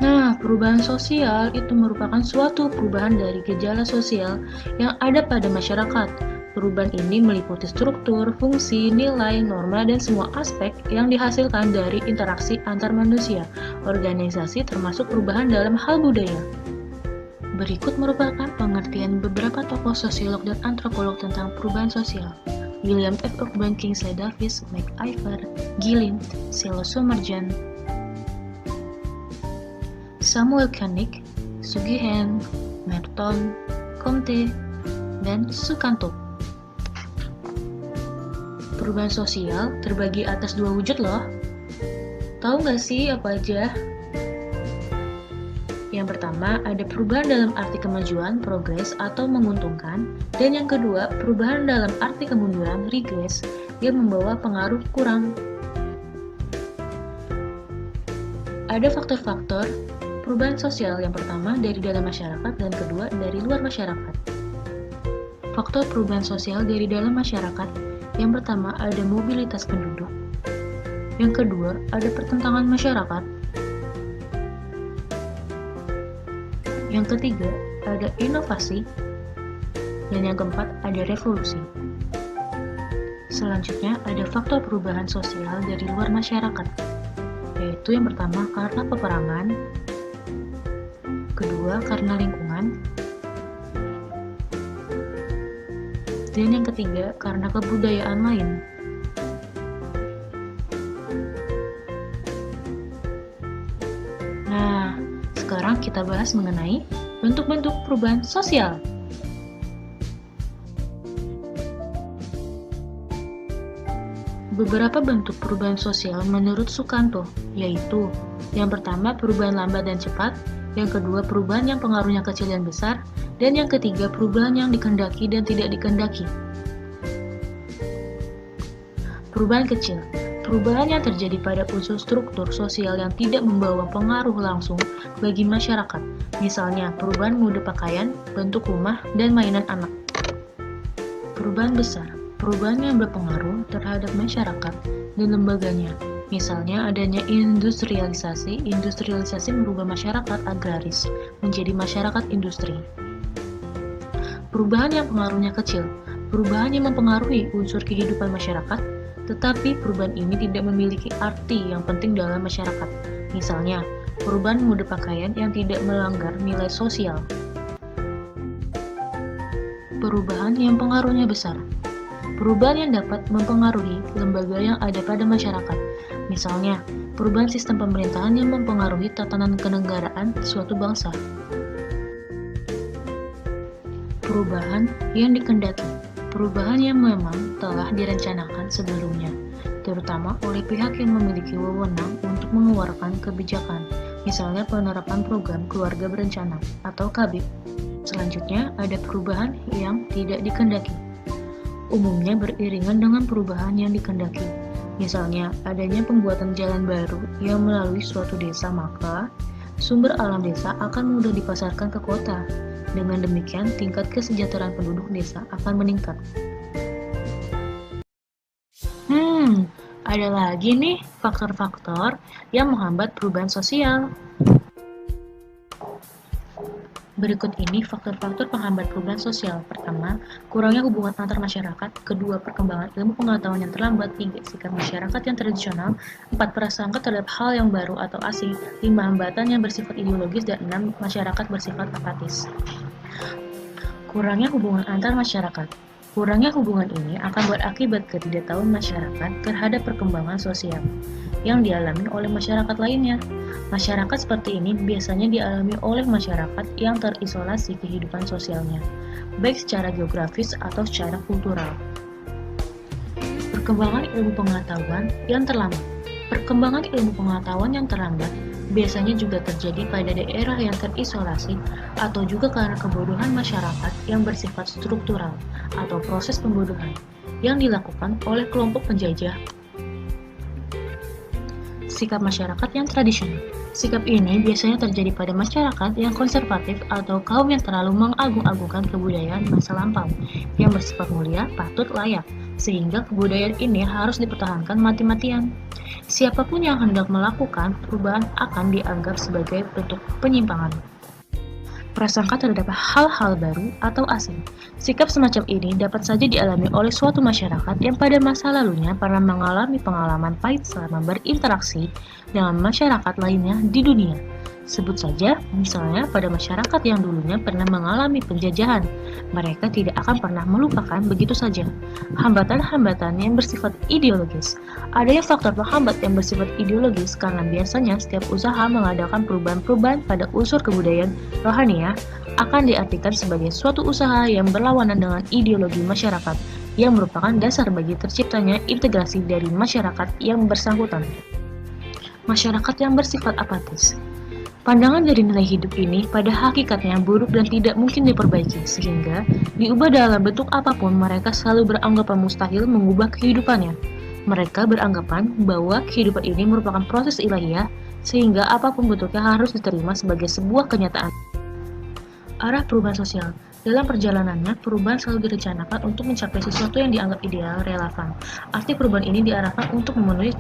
Nah, perubahan sosial itu merupakan suatu perubahan dari gejala sosial yang ada pada masyarakat. Perubahan ini meliputi struktur, fungsi, nilai, norma, dan semua aspek yang dihasilkan dari interaksi antar manusia, organisasi, termasuk perubahan dalam hal budaya. Berikut merupakan pengertian beberapa tokoh sosiolog dan antropolog tentang perubahan sosial. William F. Urban, Kingsley Davis, MacIver, Gillen, Silo Somerjan, Samuel Koenig, Sugihen, Merton, Comte, dan Sukanto. Perubahan sosial terbagi atas dua wujud loh. Tahu nggak sih apa aja? Yang pertama, ada perubahan dalam arti kemajuan, progres, atau menguntungkan. Dan yang kedua, perubahan dalam arti kemunduran, regress, yang membawa pengaruh kurang. Ada faktor-faktor perubahan sosial, yang pertama dari dalam masyarakat dan kedua dari luar masyarakat. Faktor perubahan sosial dari dalam masyarakat, yang pertama ada mobilitas penduduk, yang kedua ada pertentangan masyarakat, yang ketiga ada inovasi, dan yang keempat ada revolusi. Selanjutnya ada faktor perubahan sosial dari luar masyarakat, yaitu yang pertama karena peperangan, kedua karena lingkungan, dan yang ketiga karena kebudayaan lain. Nah, sekarang kita bahas mengenai bentuk-bentuk perubahan sosial. Beberapa bentuk perubahan sosial menurut Sukanto, yaitu yang pertama perubahan lambat dan cepat, yang kedua perubahan yang pengaruhnya kecil dan besar, dan yang ketiga perubahan yang dikehendaki dan tidak dikehendaki. Perubahan kecil, perubahan yang terjadi pada unsur struktur sosial yang tidak membawa pengaruh langsung bagi masyarakat, misalnya perubahan mode pakaian, bentuk rumah, dan mainan anak. Perubahan besar, perubahan yang berpengaruh terhadap masyarakat dan lembaganya, misalnya adanya industrialisasi. Industrialisasi merubah masyarakat agraris menjadi masyarakat industri. Perubahan yang pengaruhnya kecil, perubahan yang mempengaruhi unsur kehidupan masyarakat, tetapi perubahan ini tidak memiliki arti yang penting dalam masyarakat. Misalnya, perubahan mode pakaian yang tidak melanggar nilai sosial. Perubahan yang pengaruhnya besar, perubahan yang dapat mempengaruhi lembaga yang ada pada masyarakat. Misalnya, perubahan sistem pemerintahan yang mempengaruhi tatanan kenegaraan suatu bangsa. Perubahan yang dikehendaki, perubahan yang memang telah direncanakan sebelumnya, terutama oleh pihak yang memiliki wewenang untuk mengeluarkan kebijakan, misalnya penerapan program keluarga berencana atau KB. Selanjutnya, ada perubahan yang tidak dikehendaki, umumnya beriringan dengan perubahan yang dikehendaki. Misalnya, adanya pembuatan jalan baru yang melalui suatu desa, maka sumber alam desa akan mudah dipasarkan ke kota. Dengan demikian, tingkat kesejahteraan penduduk desa akan meningkat. Ada lagi nih faktor-faktor yang menghambat perubahan sosial. Berikut ini faktor-faktor penghambat perubahan sosial. Pertama, kurangnya hubungan antar masyarakat. Kedua, perkembangan ilmu pengetahuan yang terlambat. Tiga, sikap masyarakat yang tradisional. Empat, prasangka terhadap hal yang baru atau asing. Lima, hambatan yang bersifat ideologis. Dan enam, masyarakat bersifat apatis. Kurangnya hubungan antar masyarakat. Kurangnya hubungan ini akan berakibat ketidaktahuan masyarakat terhadap perkembangan sosial yang dialami oleh masyarakat lainnya. Masyarakat seperti ini biasanya dialami oleh masyarakat yang terisolasi kehidupan sosialnya, baik secara geografis atau secara kultural. Perkembangan ilmu pengetahuan yang terlambat. Perkembangan ilmu pengetahuan yang terlambat biasanya juga terjadi pada daerah yang terisolasi atau juga karena kebodohan masyarakat yang bersifat struktural atau proses pembodohan yang dilakukan oleh kelompok penjajah. Sikap masyarakat yang tradisional. Sikap ini biasanya terjadi pada masyarakat yang konservatif atau kaum yang terlalu mengagung-agungkan kebudayaan masa lampau yang bersifat mulia, patut, layak. sehingga kebudayaan ini harus dipertahankan mati-matian. Siapapun yang hendak melakukan perubahan akan dianggap sebagai bentuk penyimpangan. Prasangka terhadap hal-hal baru atau asing. Sikap semacam ini dapat saja dialami oleh suatu masyarakat yang pada masa lalunya pernah mengalami pengalaman pahit selama berinteraksi dengan masyarakat lainnya di dunia. Sebut saja, misalnya pada masyarakat yang dulunya pernah mengalami penjajahan, mereka tidak akan pernah melupakan begitu saja. Hambatan-hambatan yang bersifat ideologis. Adanya faktor penghambat yang bersifat ideologis karena biasanya setiap usaha mengadakan perubahan-perubahan pada unsur kebudayaan rohaniah akan diartikan sebagai suatu usaha yang berlawanan dengan ideologi masyarakat, yang merupakan dasar bagi terciptanya integrasi dari masyarakat yang bersangkutan. Masyarakat yang bersifat apatis. Pandangan dari nilai hidup ini pada hakikatnya buruk dan tidak mungkin diperbaiki, sehingga diubah dalam bentuk apapun mereka selalu beranggapan mustahil mengubah kehidupannya. Mereka beranggapan bahwa kehidupan ini merupakan proses ilahiyah, sehingga apapun bentuknya harus diterima sebagai sebuah kenyataan. Arah perubahan sosial. Dalam perjalanannya, perubahan selalu direncanakan untuk mencapai sesuatu yang dianggap ideal, relevan. Arti perubahan ini diarahkan untuk memenuhi